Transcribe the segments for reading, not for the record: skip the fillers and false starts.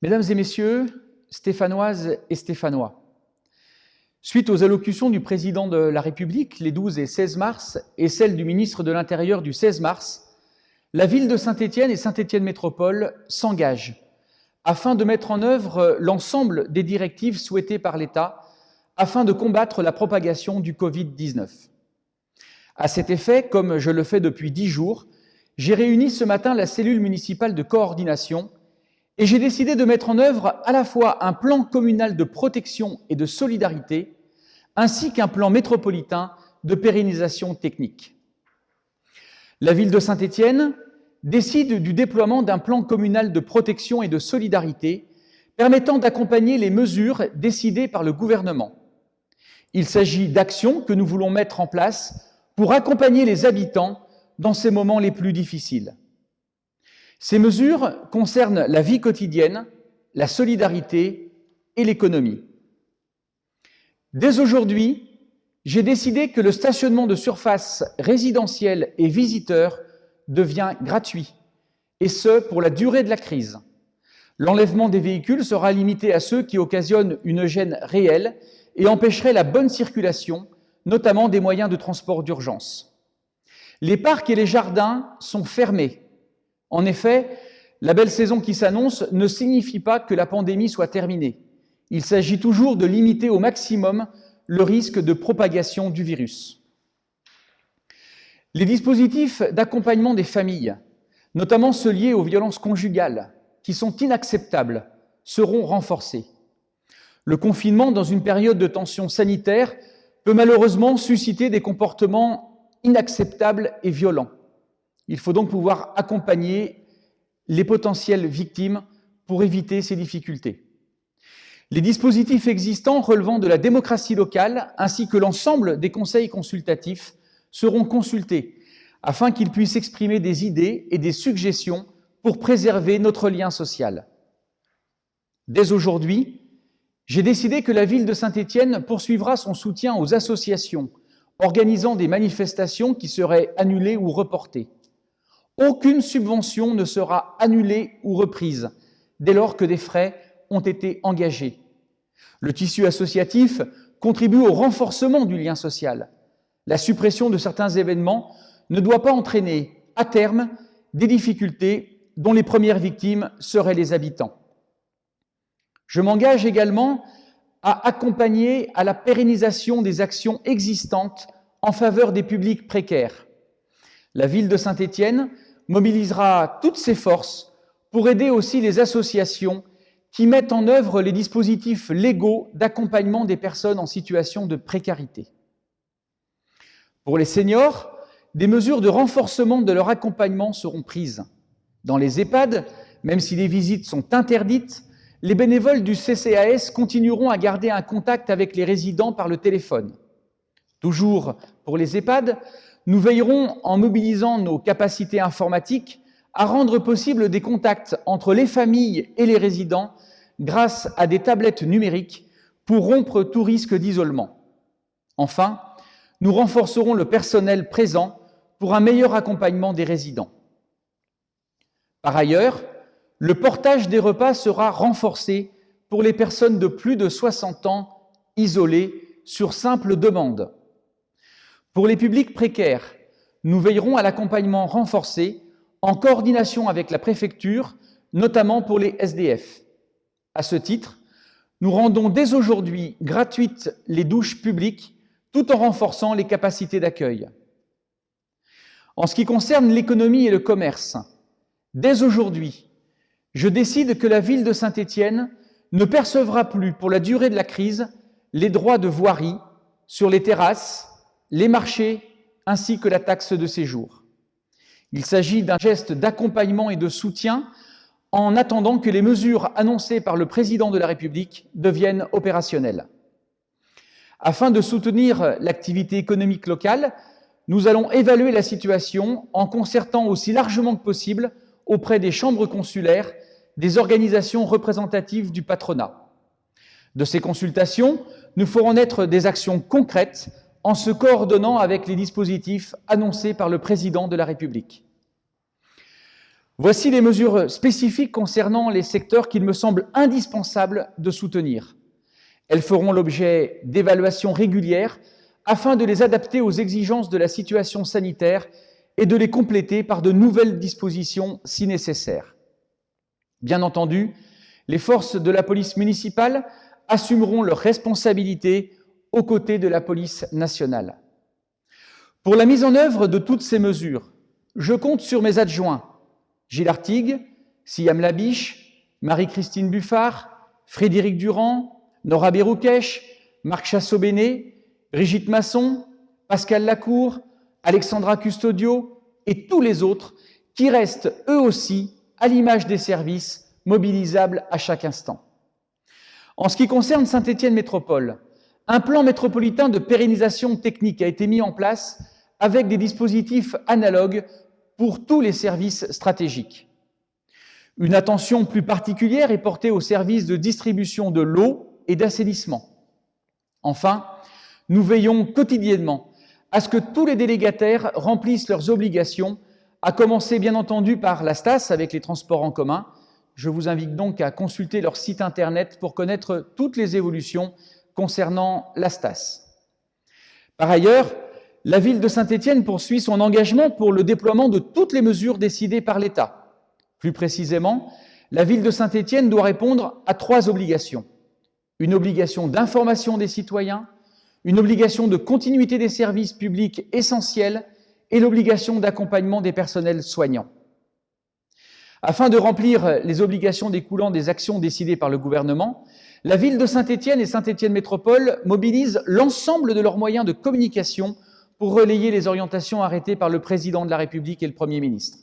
Mesdames et messieurs, Stéphanoises et Stéphanois, suite aux allocutions du président de la République les 12 et 16 mars et celle du ministre de l'Intérieur du 16 mars, la ville de Saint-Étienne et Saint-Étienne Métropole s'engagent afin de mettre en œuvre l'ensemble des directives souhaitées par l'État afin de combattre la propagation du Covid-19. À cet effet, comme je le fais depuis 10 jours, j'ai réuni ce matin la cellule municipale de coordination et j'ai décidé de mettre en œuvre à la fois un plan communal de protection et de solidarité, ainsi qu'un plan métropolitain de pérennisation technique. La ville de Saint-Étienne décide du déploiement d'un plan communal de protection et de solidarité permettant d'accompagner les mesures décidées par le gouvernement. Il s'agit d'actions que nous voulons mettre en place pour accompagner les habitants dans ces moments les plus difficiles. Ces mesures concernent la vie quotidienne, la solidarité et l'économie. Dès aujourd'hui, j'ai décidé que le stationnement de surface résidentielle et visiteurs devient gratuit, et ce pour la durée de la crise. L'enlèvement des véhicules sera limité à ceux qui occasionnent une gêne réelle et empêcheraient la bonne circulation, notamment des moyens de transport d'urgence. Les parcs et les jardins sont fermés. En effet, la belle saison qui s'annonce ne signifie pas que la pandémie soit terminée. Il s'agit toujours de limiter au maximum le risque de propagation du virus. Les dispositifs d'accompagnement des familles, notamment ceux liés aux violences conjugales, qui sont inacceptables, seront renforcés. Le confinement, dans une période de tension sanitaire, peut malheureusement susciter des comportements inacceptables et violents. Il faut donc pouvoir accompagner les potentielles victimes pour éviter ces difficultés. Les dispositifs existants relevant de la démocratie locale ainsi que l'ensemble des conseils consultatifs seront consultés afin qu'ils puissent exprimer des idées et des suggestions pour préserver notre lien social. Dès aujourd'hui, j'ai décidé que la ville de Saint-Étienne poursuivra son soutien aux associations organisant des manifestations qui seraient annulées ou reportées. Aucune subvention ne sera annulée ou reprise dès lors que des frais ont été engagés. Le tissu associatif contribue au renforcement du lien social. La suppression de certains événements ne doit pas entraîner, à terme, des difficultés dont les premières victimes seraient les habitants. Je m'engage également à accompagner à la pérennisation des actions existantes en faveur des publics précaires. La ville de Saint-Étienne mobilisera toutes ses forces pour aider aussi les associations qui mettent en œuvre les dispositifs légaux d'accompagnement des personnes en situation de précarité. Pour les seniors, des mesures de renforcement de leur accompagnement seront prises. Dans les EHPAD, même si les visites sont interdites, les bénévoles du CCAS continueront à garder un contact avec les résidents par le téléphone. Toujours pour les EHPAD, nous veillerons, en mobilisant nos capacités informatiques, à rendre possible des contacts entre les familles et les résidents grâce à des tablettes numériques pour rompre tout risque d'isolement. Enfin, nous renforcerons le personnel présent pour un meilleur accompagnement des résidents. Par ailleurs, le portage des repas sera renforcé pour les personnes de plus de 60 ans isolées sur simple demande. Pour les publics précaires, nous veillerons à l'accompagnement renforcé en coordination avec la préfecture, notamment pour les SDF. À ce titre, nous rendons dès aujourd'hui gratuites les douches publiques tout en renforçant les capacités d'accueil. En ce qui concerne l'économie et le commerce, dès aujourd'hui, je décide que la ville de Saint-Étienne ne percevra plus pour la durée de la crise les droits de voirie sur les terrasses, les marchés ainsi que la taxe de séjour. Il s'agit d'un geste d'accompagnement et de soutien en attendant que les mesures annoncées par le président de la République deviennent opérationnelles. Afin de soutenir l'activité économique locale, nous allons évaluer la situation en concertant aussi largement que possible auprès des chambres consulaires, des organisations représentatives du patronat. De ces consultations, nous ferons naître des actions concrètes en se coordonnant avec les dispositifs annoncés par le président de la République. Voici les mesures spécifiques concernant les secteurs qu'il me semble indispensable de soutenir. Elles feront l'objet d'évaluations régulières afin de les adapter aux exigences de la situation sanitaire et de les compléter par de nouvelles dispositions si nécessaire. Bien entendu, les forces de la police municipale assumeront leurs responsabilités aux côtés de la police nationale. Pour la mise en œuvre de toutes ces mesures, je compte sur mes adjoints, Gilles Artigue, Siam Labiche, Marie-Christine Buffard, Frédéric Durand, Nora Bérouquèche, Marc Chassot-Bénet, Brigitte Masson, Pascal Lacour, Alexandra Custodio et tous les autres qui restent eux aussi à l'image des services mobilisables à chaque instant. En ce qui concerne Saint-Étienne Métropole, un plan métropolitain de pérennisation technique a été mis en place avec des dispositifs analogues pour tous les services stratégiques. Une attention plus particulière est portée aux services de distribution de l'eau et d'assainissement. Enfin, nous veillons quotidiennement à ce que tous les délégataires remplissent leurs obligations, à commencer bien entendu par la STAS avec les transports en commun. Je vous invite donc à consulter leur site internet pour connaître toutes les évolutions concernant la STAS. Par ailleurs, la ville de Saint-Étienne poursuit son engagement pour le déploiement de toutes les mesures décidées par l'État. Plus précisément, la ville de Saint-Étienne doit répondre à 3 obligations. Une obligation d'information des citoyens, une obligation de continuité des services publics essentiels et l'obligation d'accompagnement des personnels soignants. Afin de remplir les obligations découlant des actions décidées par le gouvernement, la ville de Saint-Étienne et Saint-Étienne Métropole mobilisent l'ensemble de leurs moyens de communication pour relayer les orientations arrêtées par le président de la République et le Premier ministre.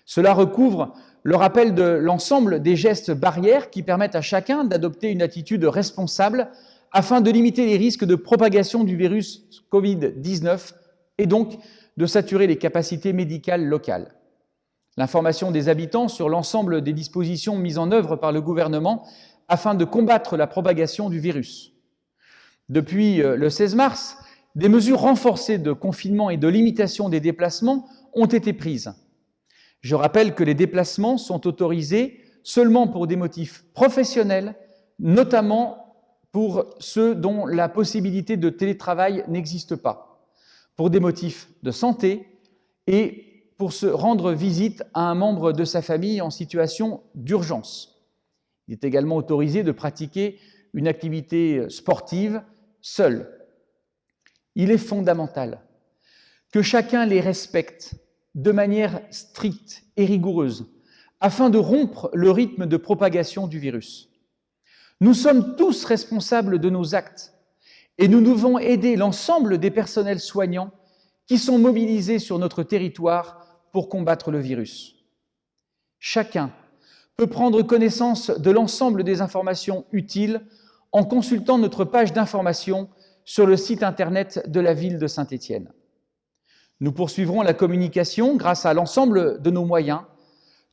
Cela recouvre le rappel de l'ensemble des gestes barrières qui permettent à chacun d'adopter une attitude responsable afin de limiter les risques de propagation du virus Covid-19 et donc de saturer les capacités médicales locales. L'information des habitants sur l'ensemble des dispositions mises en œuvre par le gouvernement afin de combattre la propagation du virus. Depuis le 16 mars, des mesures renforcées de confinement et de limitation des déplacements ont été prises. Je rappelle que les déplacements sont autorisés seulement pour des motifs professionnels, notamment pour ceux dont la possibilité de télétravail n'existe pas, pour des motifs de santé et pour se rendre visite à un membre de sa famille en situation d'urgence. Il est également autorisé de pratiquer une activité sportive seul. Il est fondamental que chacun les respecte de manière stricte et rigoureuse afin de rompre le rythme de propagation du virus. Nous sommes tous responsables de nos actes et nous devons aider l'ensemble des personnels soignants qui sont mobilisés sur notre territoire pour combattre le virus. Chacun peut prendre connaissance de l'ensemble des informations utiles en consultant notre page d'information sur le site internet de la ville de Saint-Étienne. Nous poursuivrons la communication grâce à l'ensemble de nos moyens,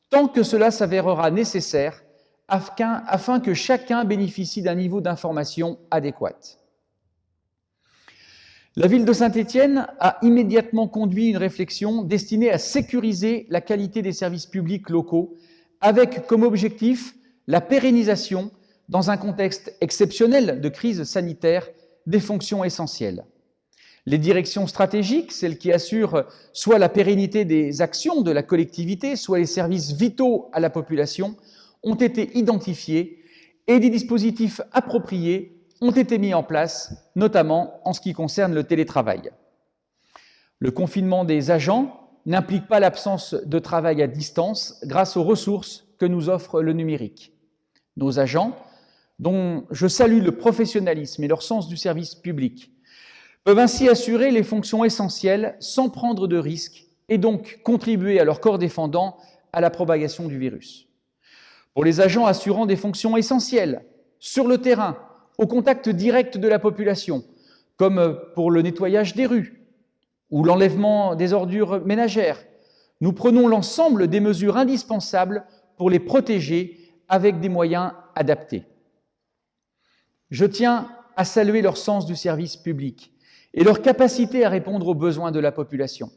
tant que cela s'avérera nécessaire, afin que chacun bénéficie d'un niveau d'information adéquat. La ville de Saint-Étienne a immédiatement conduit une réflexion destinée à sécuriser la qualité des services publics locaux, avec comme objectif la pérennisation, dans un contexte exceptionnel de crise sanitaire, des fonctions essentielles. Les directions stratégiques, celles qui assurent soit la pérennité des actions de la collectivité, soit les services vitaux à la population, ont été identifiées et des dispositifs appropriés ont été mis en place, notamment en ce qui concerne le télétravail. Le confinement des agents n'implique pas l'absence de travail à distance grâce aux ressources que nous offre le numérique. Nos agents, dont je salue le professionnalisme et leur sens du service public, peuvent ainsi assurer les fonctions essentielles sans prendre de risques et donc contribuer à leur corps défendant à la propagation du virus. Pour les agents assurant des fonctions essentielles, sur le terrain, au contact direct de la population, comme pour le nettoyage des rues ou l'enlèvement des ordures ménagères, nous prenons l'ensemble des mesures indispensables pour les protéger avec des moyens adaptés. Je tiens à saluer leur sens du service public et leur capacité à répondre aux besoins de la population.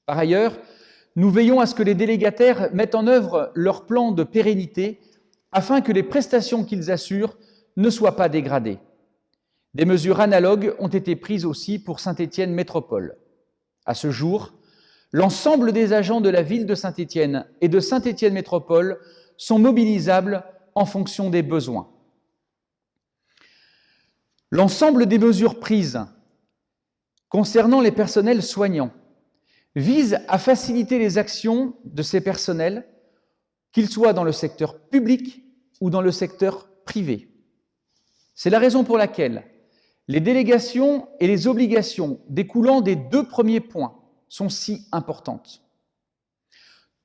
Par ailleurs, nous veillons à ce que les délégataires mettent en œuvre leur plan de pérennité afin que les prestations qu'ils assurent ne soient pas dégradées. Des mesures analogues ont été prises aussi pour Saint-Étienne Métropole. À ce jour, l'ensemble des agents de la ville de Saint-Étienne et de Saint-Étienne Métropole sont mobilisables en fonction des besoins. L'ensemble des mesures prises concernant les personnels soignants vise à faciliter les actions de ces personnels, qu'ils soient dans le secteur public ou dans le secteur privé. C'est la raison pour laquelle les délégations et les obligations découlant des 2 premiers points sont si importantes.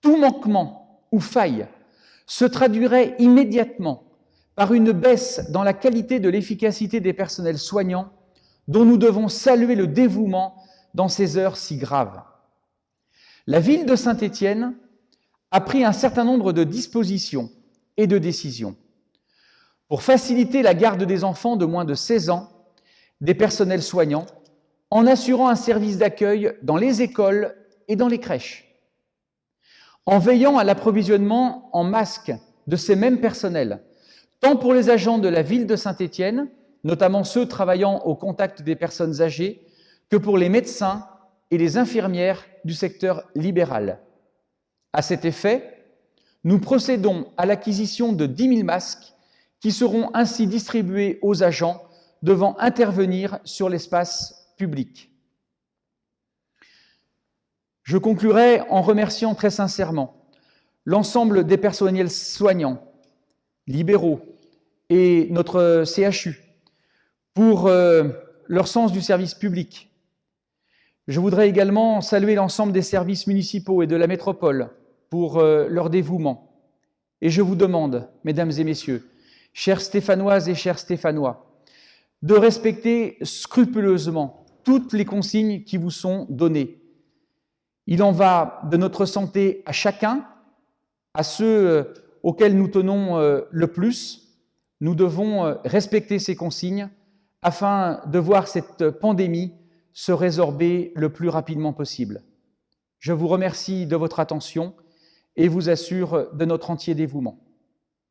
Tout manquement ou faille se traduirait immédiatement par une baisse dans la qualité de l'efficacité des personnels soignants dont nous devons saluer le dévouement dans ces heures si graves. La ville de Saint-Étienne a pris un certain nombre de dispositions et de décisions pour faciliter la garde des enfants de moins de 16 ans des personnels soignants en assurant un service d'accueil dans les écoles et dans les crèches, en veillant à l'approvisionnement en masques de ces mêmes personnels, tant pour les agents de la ville de Saint-Étienne, notamment ceux travaillant au contact des personnes âgées, que pour les médecins et les infirmières du secteur libéral. À cet effet, nous procédons à l'acquisition de 10 000 masques qui seront ainsi distribués aux agents devant intervenir sur l'espace public. Je conclurai en remerciant très sincèrement l'ensemble des personnels soignants, libéraux et notre CHU pour leur sens du service public. Je voudrais également saluer l'ensemble des services municipaux et de la métropole pour leur dévouement. Et je vous demande, mesdames et messieurs, chères Stéphanoises et chers Stéphanois, de respecter scrupuleusement toutes les consignes qui vous sont données. Il en va de notre santé à chacun, à ceux auxquels nous tenons le plus. Nous devons respecter ces consignes afin de voir cette pandémie se résorber le plus rapidement possible. Je vous remercie de votre attention et vous assure de notre entier dévouement.